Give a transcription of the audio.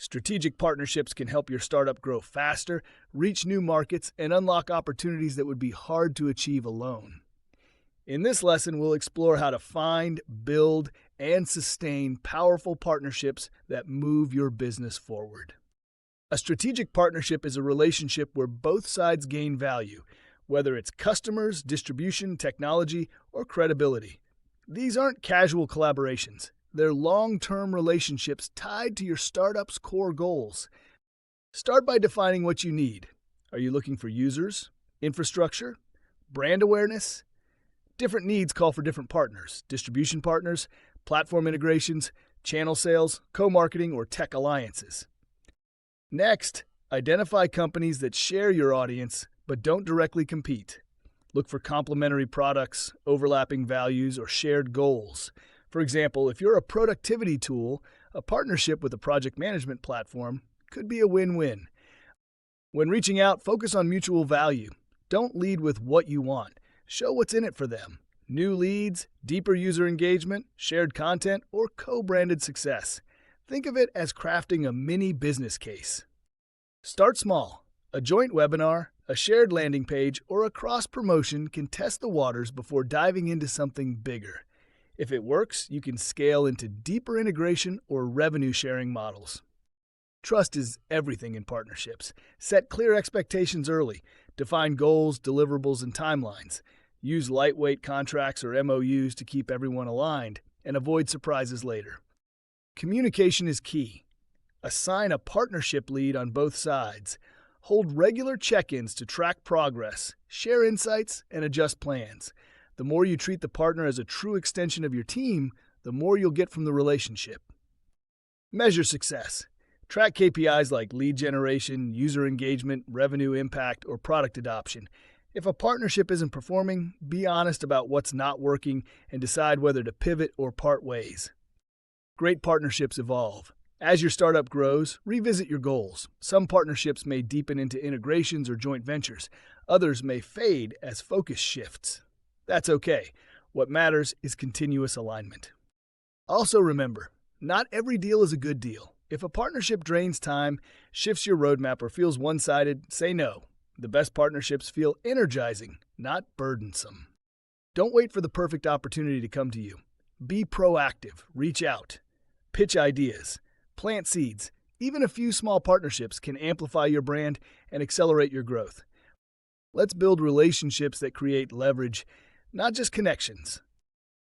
Strategic partnerships can help your startup grow faster, reach new markets, and unlock opportunities that would be hard to achieve alone. In this lesson, we'll explore how to find, build, and sustain powerful partnerships that move your business forward. A strategic partnership is a relationship where both sides gain value, whether it's customers, distribution, technology, or credibility. These aren't casual collaborations. They're long-term relationships tied to your startup's core goals. Start by defining what you need. Are you looking for users, infrastructure, brand awareness? Different needs call for different partners: distribution partners, platform integrations, channel sales, co-marketing, or tech alliances. Next, identify companies that share your audience but don't directly compete. Look for complementary products, overlapping values, or shared goals. For example, if you're a productivity tool, a partnership with a project management platform could be a win-win. When reaching out, focus on mutual value. Don't lead with what you want. Show what's in it for them. New leads, deeper user engagement, shared content, or co-branded success. Think of it as crafting a mini business case. Start small. A joint webinar, a shared landing page, or a cross-promotion can test the waters before diving into something bigger. If it works, you can scale into deeper integration or revenue-sharing models. Trust is everything in partnerships. Set clear expectations early. Define goals, deliverables, and timelines. Use lightweight contracts or MOUs to keep everyone aligned, and avoid surprises later. Communication is key. Assign a partnership lead on both sides. Hold regular check-ins to track progress, share insights, and adjust plans. The more you treat the partner as a true extension of your team, the more you'll get from the relationship. Measure success. Track KPIs like lead generation, user engagement, revenue impact, or product adoption. If a partnership isn't performing, be honest about what's not working and decide whether to pivot or part ways. Great partnerships evolve. As your startup grows, revisit your goals. Some partnerships may deepen into integrations or joint ventures. Others may fade as focus shifts. That's okay. What matters is continuous alignment. Also remember, not every deal is a good deal. If a partnership drains time, shifts your roadmap, or feels one-sided, say no. The best partnerships feel energizing, not burdensome. Don't wait for the perfect opportunity to come to you. Be proactive. Reach out. Pitch ideas. Plant seeds. Even a few small partnerships can amplify your brand and accelerate your growth. Let's build relationships that create leverage, not just connections.